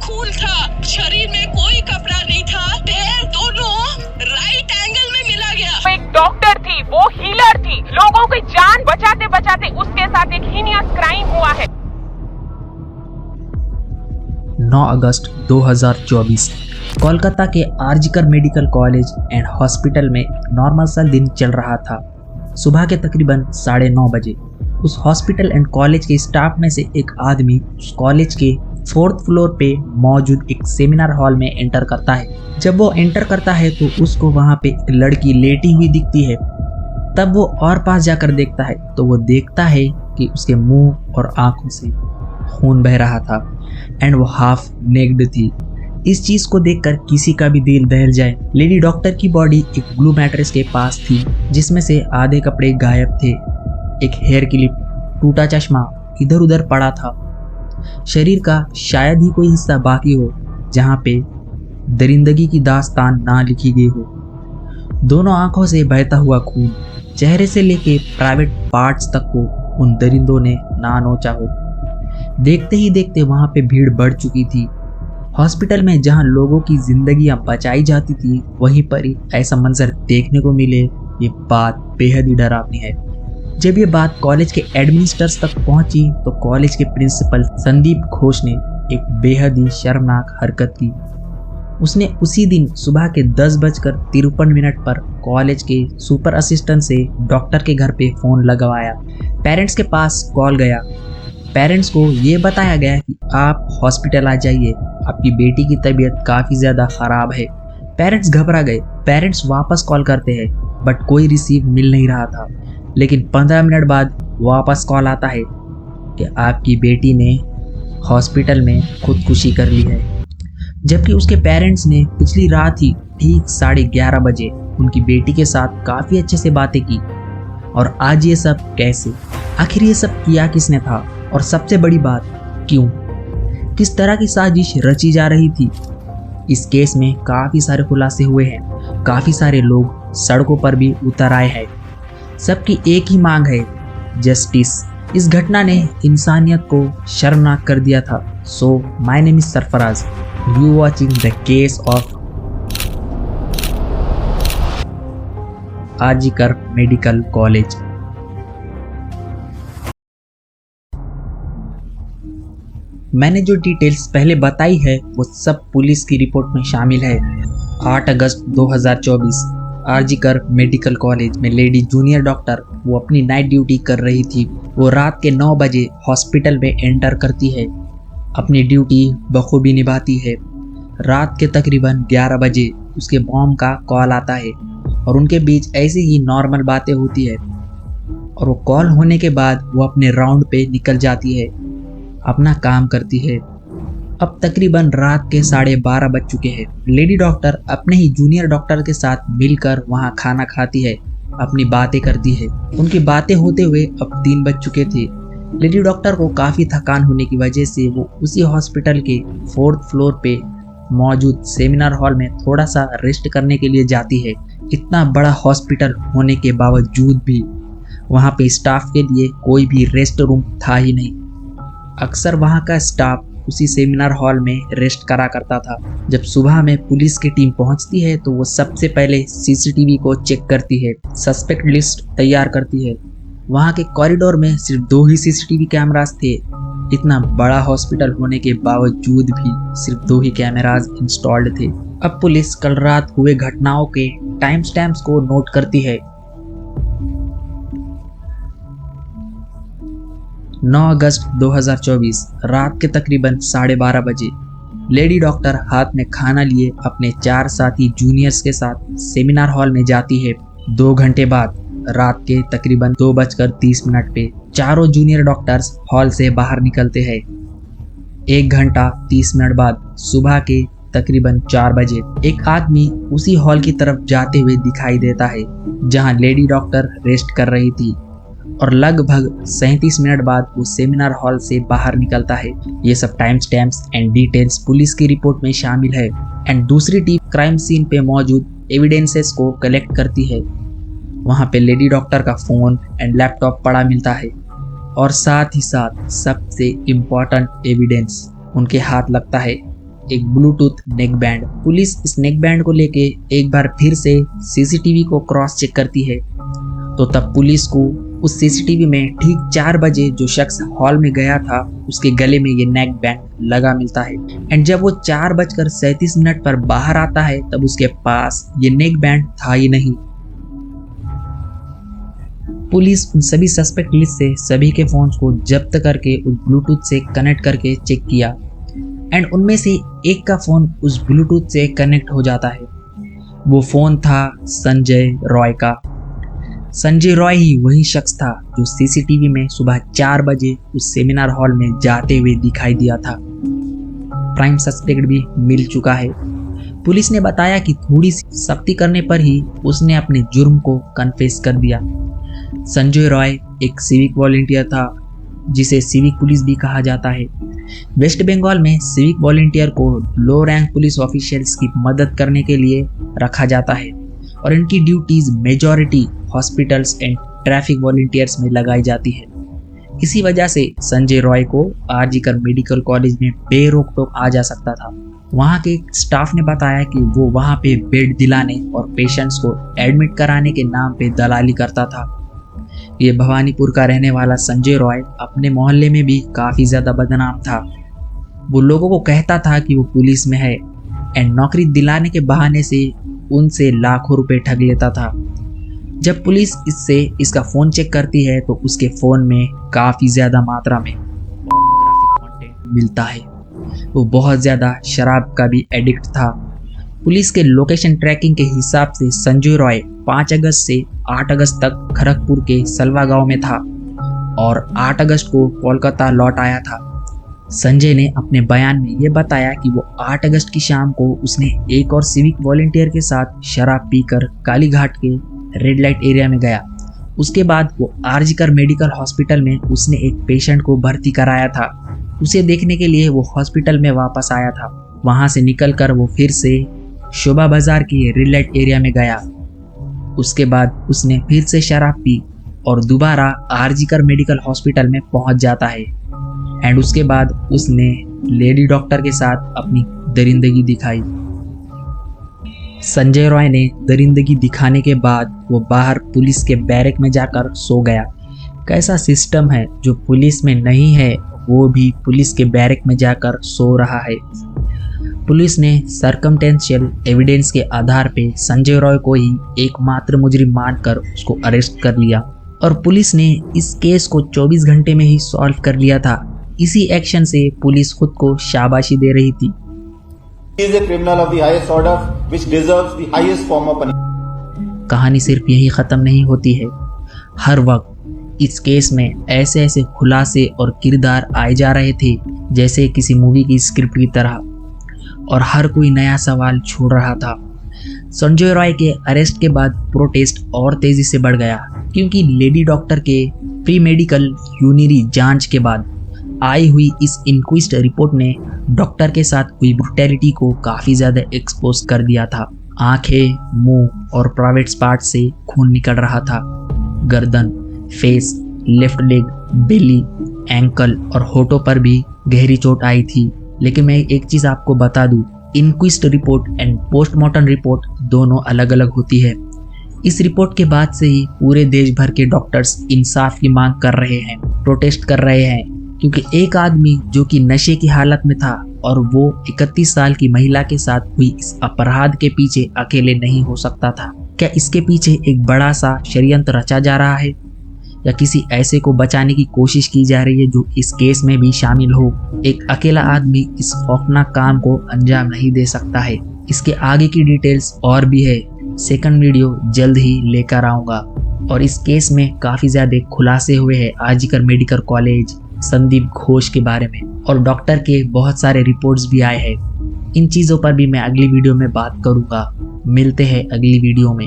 खून था, शरीर में कोई कपड़ा नहीं था, पैर दोनों राइट एंगल में मिला गया। वो एक डॉक्टर थी, वो हीलर थी, लोगों की जान बचाते बचाते उसके साथ एक हीनियस क्राइम हुआ है। 9 अगस्त 2024 कोलकाता के RG Kar medical college and hospital में नॉर्मल सा दिन चल रहा था। सुबह के तकरीबन 9:30 बजे उस हॉस्पिटल एंड कॉलेज के स्टाफ में से एक आदमी उस कॉलेज के 4th फ्लोर पे मौजूद एक सेमिनार हॉल में एंटर करता है। जब वो एंटर करता है तो उसको वहाँ पे एक लड़की लेटी हुई दिखती है। तब वो और पास जाकर देखता है तो वो देखता है कि उसके मुंह और आंखों से खून बह रहा था एंड वो हाफ नेक्ड थी। इस चीज को देखकर किसी का भी दिल दहल जाए। लेडी डॉक्टर की बॉडी एक ब्लू मैट्रेस के पास थी जिसमें से आधे कपड़े गायब थे। एक हेयर क्लिप, टूटा चश्मा इधर उधर पड़ा था। शरीर का शायद ही कोई हिस्सा बाकी हो जहाँ पे दरिंदगी की दास्तान ना लिखी गई हो। दोनों आंखों से बहता हुआ खून चेहरे से लेके प्राइवेट पार्ट्स तक को उन दरिंदों ने ना नोचा हो। देखते ही देखते वहां पे भीड़ बढ़ चुकी थी। हॉस्पिटल में जहां लोगों की जिंदगियां बचाई जाती थी वहीं पर ही ऐसा मंजर देखने को मिले, ये बात बेहद ही डरावनी है। जब ये बात कॉलेज के एडमिनिस्ट्रेटर्स तक पहुंची तो कॉलेज के प्रिंसिपल संदीप घोष ने एक बेहद ही शर्मनाक हरकत की। उसने उसी दिन सुबह के 10:53 पर कॉलेज के सुपर असिस्टेंट से डॉक्टर के घर पे फोन लगवाया। पेरेंट्स के पास कॉल गया। पेरेंट्स को ये बताया गया कि आप हॉस्पिटल आ जाइए, आपकी बेटी की तबीयत काफ़ी ज़्यादा ख़राब है। पेरेंट्स घबरा गए। पेरेंट्स वापस कॉल करते हैं बट कोई रिसीव मिल नहीं रहा था। लेकिन 15 मिनट बाद वापस कॉल आता है कि आपकी बेटी ने हॉस्पिटल में खुदकुशी कर ली है। जबकि उसके पेरेंट्स ने पिछली रात ही ठीक 11:30 बजे उनकी बेटी के साथ काफ़ी अच्छे से बातें की। और आज ये सब कैसे? आखिर ये सब किया किसने था? और सबसे बड़ी बात, क्यों? किस तरह की साजिश रची जा रही थी? इस केस में काफ़ी सारे खुलासे हुए हैं। काफ़ी सारे लोग सड़कों पर भी उतर आए हैं। सबकी एक ही मांग है, जस्टिस। इस घटना ने इंसानियत को शर्मनाक कर दिया था। So my name is Sarfaraz, you watching the case of RG Kar medical college. मैंने जो डिटेल्स पहले बताई है वो सब पुलिस की रिपोर्ट में शामिल है। 8 अगस्त 2024 आरजीकर मेडिकल कॉलेज में लेडी जूनियर डॉक्टर वो अपनी नाइट ड्यूटी कर रही थी। वो रात के 9 बजे हॉस्पिटल में एंटर करती है, अपनी ड्यूटी बखूबी निभाती है। रात के तकरीबन 11 बजे उसके मॉम का कॉल आता है और उनके बीच ऐसे ही नॉर्मल बातें होती है। और वो कॉल होने के बाद वो अपने राउंड पे निकल जाती है, अपना काम करती है। अब तकरीबन रात के 12:30 बज चुके हैं। लेडी डॉक्टर अपने ही जूनियर डॉक्टर के साथ मिलकर वहाँ खाना खाती है, अपनी बातें करती है। उनकी बातें होते हुए अब 3 बज चुके थे। लेडी डॉक्टर को काफ़ी थकान होने की वजह से वो उसी हॉस्पिटल के 4th फ्लोर पे मौजूद सेमिनार हॉल में थोड़ा सा रेस्ट करने के लिए जाती है। इतना बड़ा हॉस्पिटल होने के बावजूद भी वहाँ पे स्टाफ के लिए कोई भी रेस्ट रूम था ही नहीं। अक्सर वहाँ का स्टाफ उसी सेमिनार हॉल में रेस्ट करा करता था। जब सुबह में पुलिस की टीम पहुँचती है तो वो सबसे पहले सीसीटीवी को चेक करती है, सस्पेक्ट लिस्ट तैयार करती है। वहाँ के कॉरिडोर में सिर्फ 2 ही सीसीटीवी कैमरास थे। इतना बड़ा हॉस्पिटल होने के बावजूद भी सिर्फ 2 ही कैमरास इंस्टॉल्ड थे। अब पुलिस कल रात हुए घटनाओं के टाइम स्टैम्प्स को नोट करती है। 9 अगस्त 2024 रात के तकरीबन 12:30 बजे लेडी डॉक्टर हाथ में खाना लिए अपने 4 साथी जूनियर्स के साथ सेमिनार हॉल में जाती है। 2 घंटे बाद रात के तकरीबन 2:30 पे चारों जूनियर डॉक्टर्स हॉल से बाहर निकलते हैं। 1 घंटा 30 मिनट बाद सुबह के तकरीबन 4 बजे एक आदमी उसी हॉल की तरफ जाते हुए दिखाई देता है जहां लेडी डॉक्टर रेस्ट कर रही थी। और लगभग 37 मिनट बाद वो सेमिनार हॉल से बाहर निकलता है। ये सब time stamps and details police की रिपोर्ट में शामिल है। एंड दूसरी टीम क्राइम सीन पे मौजूद एविडेंसेस को कलेक्ट करती है। वहाँ पे लेडी डॉक्टर का फ़ोन एंड लैपटॉप पड़ा मिलता है और साथ ही साथ सबसे इम्पॉर्टेंट एविडेंस उनके हाथ लगता है। एक ब्लूटूथ नेक बैंड। पुलिस इस नेक बैंड को लेके एक बार फिर से सीसीटीवी को क्रॉस चेक करती है, तो तब पुलिस को उस सीसीटीवी में ठीक 4 बजे जो शख्स हॉल में गया था उसके गले में ये नेक बैंड लगा मिलता है। एंड जब वो 4:37 पर बाहर आता है तब उसके पास ये नेक बैंड था ही नहीं। पुलिस उन सभी सस्पेक्ट लिस्ट से सभी के फोन्स को जब्त करके उस ब्लूटूथ से कनेक्ट करके चेक किया एंड उनमें से एक का फोन उस ब्लूटूथ से कनेक्ट हो जाता है। वो फोन था संजय रॉय का। संजय रॉय ही वही शख्स था जो सीसीटीवी में सुबह 4 बजे उस सेमिनार हॉल में जाते हुए दिखाई दिया था। प्राइम सस्पेक्ट भी मिल चुका है। पुलिस ने बताया कि थोड़ी सी सख्ती करने पर ही उसने अपने जुर्म को कन्फेस कर दिया। संजय रॉय एक सिविक वॉलंटियर था, जिसे सिविक पुलिस भी कहा जाता है। वेस्ट बंगाल में सिविक वॉलंटियर को लो रैंक पुलिस ऑफिशियल्स की मदद करने के लिए रखा जाता है और इनकी duties majority hospitals and traffic volunteers में लगाई जाती है। इसी वजह से संजय रॉय को आरजीकर मेडिकल कॉलेज में बेरोक टोक आ जा सकता था। वहाँ के स्टाफ ने बताया कि वो वहाँ पे बेड दिलाने और पेशेंट्स को एडमिट कराने के नाम पे दलाली करता था। ये भवानीपुर का रहने वाला संजय रॉय अपने मोहल्ले में भी काफ़ी ज़्यादा बदनाम था। वो लोगों को कहता था कि वो पुलिस में है एंड नौकरी दिलाने के बहाने से उनसे लाखों रुपए ठग लेता था। जब पुलिस इससे इसका फ़ोन चेक करती है तो उसके फ़ोन में काफ़ी ज़्यादा मात्रा में पोर्नोग्राफिक कंटेंट मिलता है। वो बहुत ज़्यादा शराब का भी एडिक्ट था। पुलिस के लोकेशन ट्रैकिंग के हिसाब से संजय रॉय 5 अगस्त से 8 अगस्त तक खड़गपुर के सलवा गांव में था और 8 अगस्त को कोलकाता लौट आया था। संजय ने अपने बयान में ये बताया कि वो 8 अगस्त की शाम को उसने एक और सिविक वॉलंटियर के साथ शराब पीकर कालीघाट के रेड लाइट एरिया में गया। उसके बाद वो आरजीकर मेडिकल हॉस्पिटल में उसने एक पेशेंट को भर्ती कराया था। उसे देखने के लिए वो हॉस्पिटल में वापस आया था। वहाँ से निकलकर वो फिर से शोभा बाजार के रेड लाइट एरिया में गया। उसके बाद उसने फिर से शराब पी और दोबारा आरजीकर मेडिकल हॉस्पिटल में पहुंच जाता है एंड उसके बाद उसने लेडी डॉक्टर के साथ अपनी दरिंदगी दिखाई। संजय रॉय ने दरिंदगी दिखाने के बाद वो बाहर पुलिस के बैरक में जाकर सो गया। कैसा सिस्टम है जो पुलिस में नहीं है वो भी पुलिस के बैरक में जाकर सो रहा है। पुलिस ने सर्कमटेंशियल एविडेंस के आधार पे संजय रॉय को ही एकमात्र मुजरिम मानकर उसको अरेस्ट कर लिया और पुलिस ने इस केस को 24 घंटे में ही सॉल्व कर लिया था। इसी एक्शन से पुलिस खुद को शाबाशी दे रही थी। He is a criminal of the highest order, which deserves the highest form of punishment. कहानी सिर्फ यही ख़त्म नहीं होती है। हर वक्त इस केस में ऐसे ऐसे खुलासे और किरदार आए जा रहे थे जैसे किसी मूवी की स्क्रिप्ट की तरह, और हर कोई नया सवाल छोड़ रहा था। संजय रॉय के अरेस्ट के बाद प्रोटेस्ट और तेज़ी से बढ़ गया क्योंकि लेडी डॉक्टर के प्री मेडिकल यूरिनरी जांच के बाद आई हुई इस इंक्विस्ट रिपोर्ट ने डॉक्टर के साथ हुई ब्रुटैलिटी को काफ़ी ज़्यादा एक्सपोज कर दिया था। आंखें, मुंह और प्राइवेट पार्ट से खून निकल रहा था। गर्दन, फेस, लेफ्ट लेग, बेली, एंकल और होठों पर भी गहरी चोट आई थी। लेकिन मैं एक चीज़ आपको बता दूं, इंक्विस्ट रिपोर्ट एंड पोस्टमार्टम रिपोर्ट दोनों अलग अलग होती है। इस रिपोर्ट के बाद से ही पूरे देश भर के डॉक्टर्स इंसाफ की मांग कर रहे हैं, प्रोटेस्ट कर रहे हैं, क्योंकि एक आदमी जो कि नशे की हालत में था और वो 31 साल की महिला के साथ हुई इस अपराध के पीछे अकेले नहीं हो सकता था। क्या इसके पीछे एक बड़ा सा षड्यंत्र रचा जा रहा है या किसी ऐसे को बचाने की कोशिश की जा रही है जो इस केस में भी शामिल हो? एक अकेला आदमी इस खौफनाक काम को अंजाम नहीं दे सकता है। इसके आगे की डिटेल्स और भी है, सेकंड वीडियो जल्द ही लेकर आऊँगा। और इस केस में काफ़ी ज़्यादा खुलासे हुए हैं आरजीकर मेडिकल कॉलेज, संदीप घोष के बारे में, और डॉक्टर के बहुत सारे रिपोर्ट्स भी आए हैं। इन चीज़ों पर भी मैं अगली वीडियो में बात करूँगा। मिलते हैं अगली वीडियो में।